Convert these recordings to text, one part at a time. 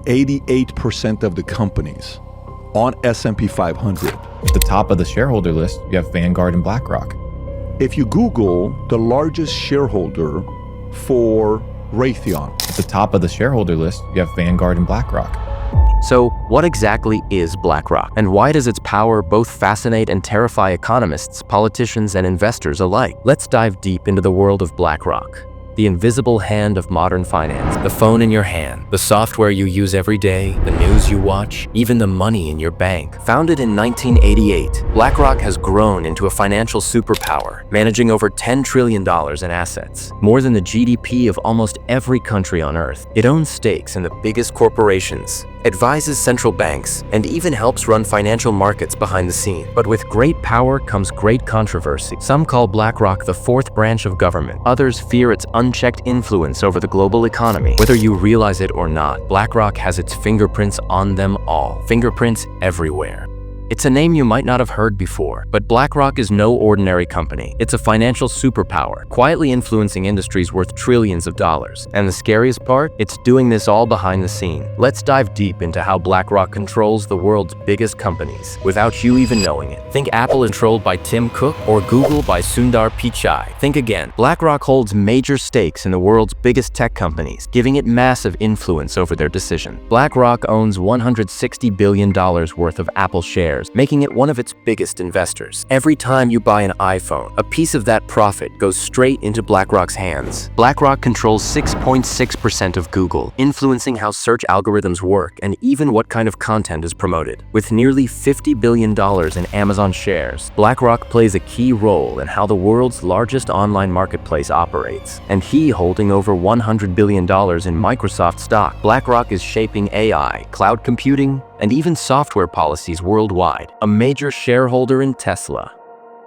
88% of the companies on S&P 500. At the top of the shareholder list, you have Vanguard and BlackRock. If you Google the largest shareholder for Raytheon. At the top of the shareholder list, you have Vanguard and BlackRock. So, what exactly is BlackRock, and why does its power both fascinate and terrify economists, politicians, and investors alike? Let's dive deep into the world of BlackRock. The invisible hand of modern finance, the phone in your hand, the software you use every day, the news you watch, even the money in your bank. Founded in 1988, BlackRock has grown into a financial superpower, managing over $10 trillion in assets, more than the GDP of almost every country on Earth. It owns stakes in the biggest corporations, advises central banks, and even helps run financial markets behind the scenes. But with great power comes great controversy. Some call BlackRock the fourth branch of government. Others fear its unchecked influence over the global economy. Whether you realize it or not, BlackRock has its fingerprints on them all. Fingerprints everywhere. It's a name you might not have heard before, but BlackRock is no ordinary company. It's a financial superpower, quietly influencing industries worth trillions of dollars. And the scariest part? It's doing this all behind the scene. Let's dive deep into how BlackRock controls the world's biggest companies without you even knowing it. Think Apple is controlled by Tim Cook or Google by Sundar Pichai. Think again. BlackRock holds major stakes in the world's biggest tech companies, giving it massive influence over their decision. BlackRock owns $160 billion worth of Apple shares, making it one of its biggest investors. Every time you buy an iPhone, a piece of that profit goes straight into BlackRock's hands. BlackRock controls 6.6% of Google, influencing how search algorithms work and even what kind of content is promoted. With nearly $50 billion in Amazon shares, BlackRock plays a key role in how the world's largest online marketplace operates. And holding over $100 billion in Microsoft stock, BlackRock is shaping AI, cloud computing, and even software policies worldwide. A major shareholder in Tesla,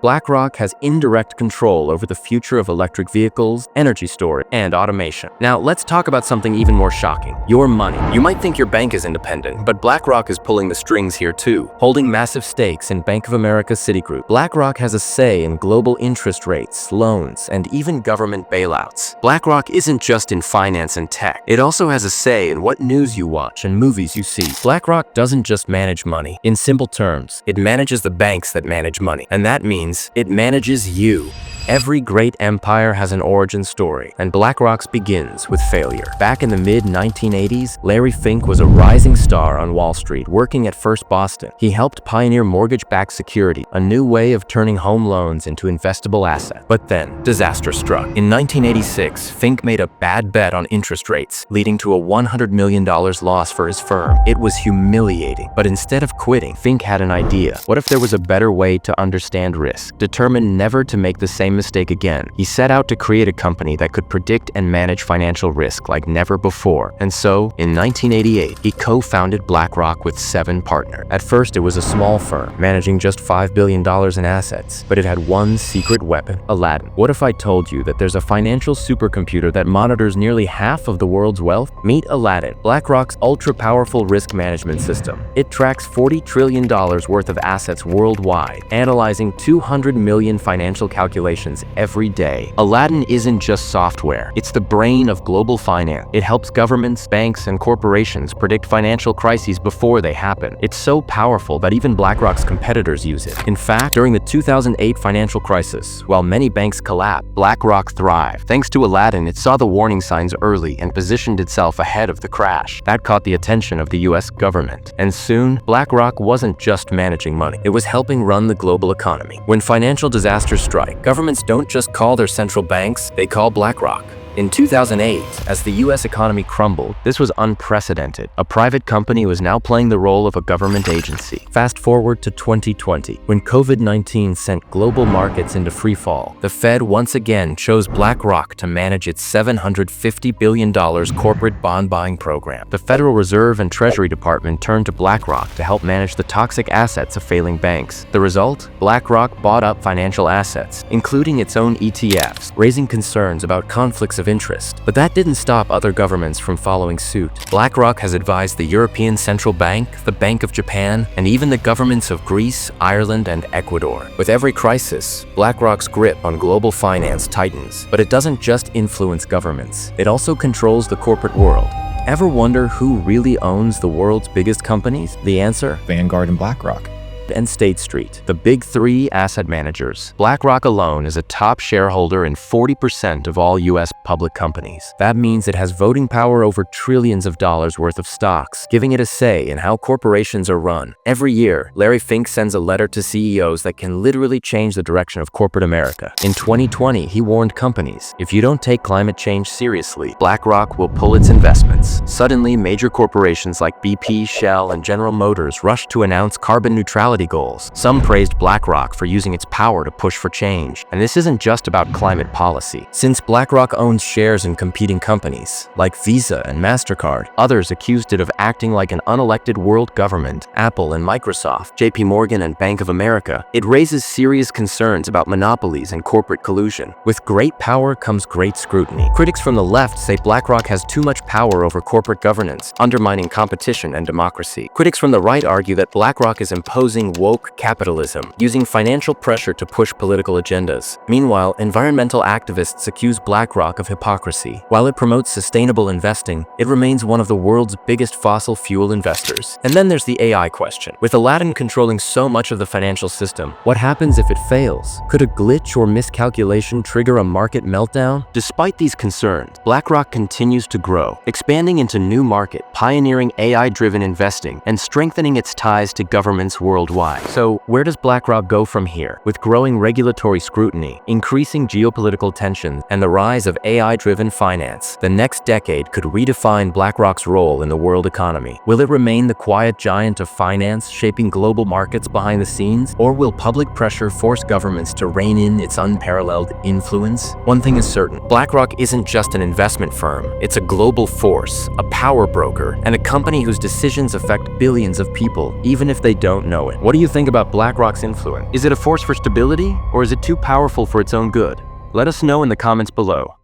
BlackRock has indirect control over the future of electric vehicles, energy storage, and automation. Now, let's talk about something even more shocking: your money. You might think your bank is independent, but BlackRock is pulling the strings here too, holding massive stakes in Bank of America, Citigroup. BlackRock has a say in global interest rates, loans, and even government bailouts. BlackRock isn't just in finance and tech. It also has a say in what news you watch and movies you see. BlackRock doesn't just manage money. In simple terms, it manages the banks that manage money, and that means it manages you. Every great empire has an origin story, and BlackRock's begins with failure. Back in the mid-1980s, Larry Fink was a rising star on Wall Street, working at First Boston. He helped pioneer mortgage-backed security, a new way of turning home loans into investable assets. But then, disaster struck. In 1986, Fink made a bad bet on interest rates, leading to a $100 million loss for his firm. It was humiliating. But instead of quitting, Fink had an idea. What if there was a better way to understand risk? Determined never to make the same mistake again, he set out to create a company that could predict and manage financial risk like never before. And so, in 1988, he co-founded BlackRock with 7 partners. At first, it was a small firm, managing just $5 billion in assets, but it had one secret weapon: Aladdin. What if I told you that there's a financial supercomputer that monitors nearly half of the world's wealth? Meet Aladdin, BlackRock's ultra-powerful risk management system. It tracks $40 trillion worth of assets worldwide, analyzing 200 million financial calculations every day. Aladdin isn't just software. It's the brain of global finance. It helps governments, banks, and corporations predict financial crises before they happen. It's so powerful that even BlackRock's competitors use it. In fact, during the 2008 financial crisis, while many banks collapsed, BlackRock thrived. Thanks to Aladdin, it saw the warning signs early and positioned itself ahead of the crash. That caught the attention of the US government. And soon, BlackRock wasn't just managing money. It was helping run the global economy. When financial disasters strike, governments don't just call their central banks, they call BlackRock. In 2008, as the US economy crumbled, this was unprecedented. A private company was now playing the role of a government agency. Fast forward to 2020, when COVID-19 sent global markets into freefall, the Fed once again chose BlackRock to manage its $750 billion corporate bond buying program. The Federal Reserve and Treasury Department turned to BlackRock to help manage the toxic assets of failing banks. The result? BlackRock bought up financial assets, including its own ETFs, raising concerns about conflicts of interest. But that didn't stop other governments from following suit. BlackRock has advised the European Central Bank, the Bank of Japan, and even the governments of Greece, Ireland, and Ecuador. With every crisis, BlackRock's grip on global finance tightens. But it doesn't just influence governments. It also controls the corporate world. Ever wonder who really owns the world's biggest companies? The answer? Vanguard and BlackRock. And State Street, the big three asset managers. BlackRock alone is a top shareholder in 40% of all U.S. public companies. That means it has voting power over trillions of dollars worth of stocks, giving it a say in how corporations are run. Every year, Larry Fink sends a letter to CEOs that can literally change the direction of corporate America. In 2020, he warned companies, if you don't take climate change seriously, BlackRock will pull its investments. Suddenly, major corporations like BP, Shell, and General Motors rushed to announce carbon neutrality goals. Some praised BlackRock for using its power to push for change. And this isn't just about climate policy. Since BlackRock owns shares in competing companies, like Visa and MasterCard, others accused it of acting like an unelected world government, Apple and Microsoft, JP Morgan and Bank of America. It raises serious concerns about monopolies and corporate collusion. With great power comes great scrutiny. Critics from the left say BlackRock has too much power over corporate governance, undermining competition and democracy. Critics from the right argue that BlackRock is imposing woke capitalism, using financial pressure to push political agendas. Meanwhile, environmental activists accuse BlackRock of hypocrisy. While it promotes sustainable investing, it remains one of the world's biggest fossil fuel investors. And then there's the AI question. With Aladdin controlling so much of the financial system, what happens if it fails? Could a glitch or miscalculation trigger a market meltdown? Despite these concerns, BlackRock continues to grow, expanding into new markets, pioneering AI-driven investing, and strengthening its ties to governments worldwide. So, where does BlackRock go from here? With growing regulatory scrutiny, increasing geopolitical tensions, and the rise of AI-driven finance, the next decade could redefine BlackRock's role in the world economy. Will it remain the quiet giant of finance, shaping global markets behind the scenes? Or will public pressure force governments to rein in its unparalleled influence? One thing is certain, BlackRock isn't just an investment firm. It's a global force, a power broker, and a company whose decisions affect billions of people, even if they don't know it. What do you think about BlackRock's influence? Is it a force for stability, or is it too powerful for its own good? Let us know in the comments below.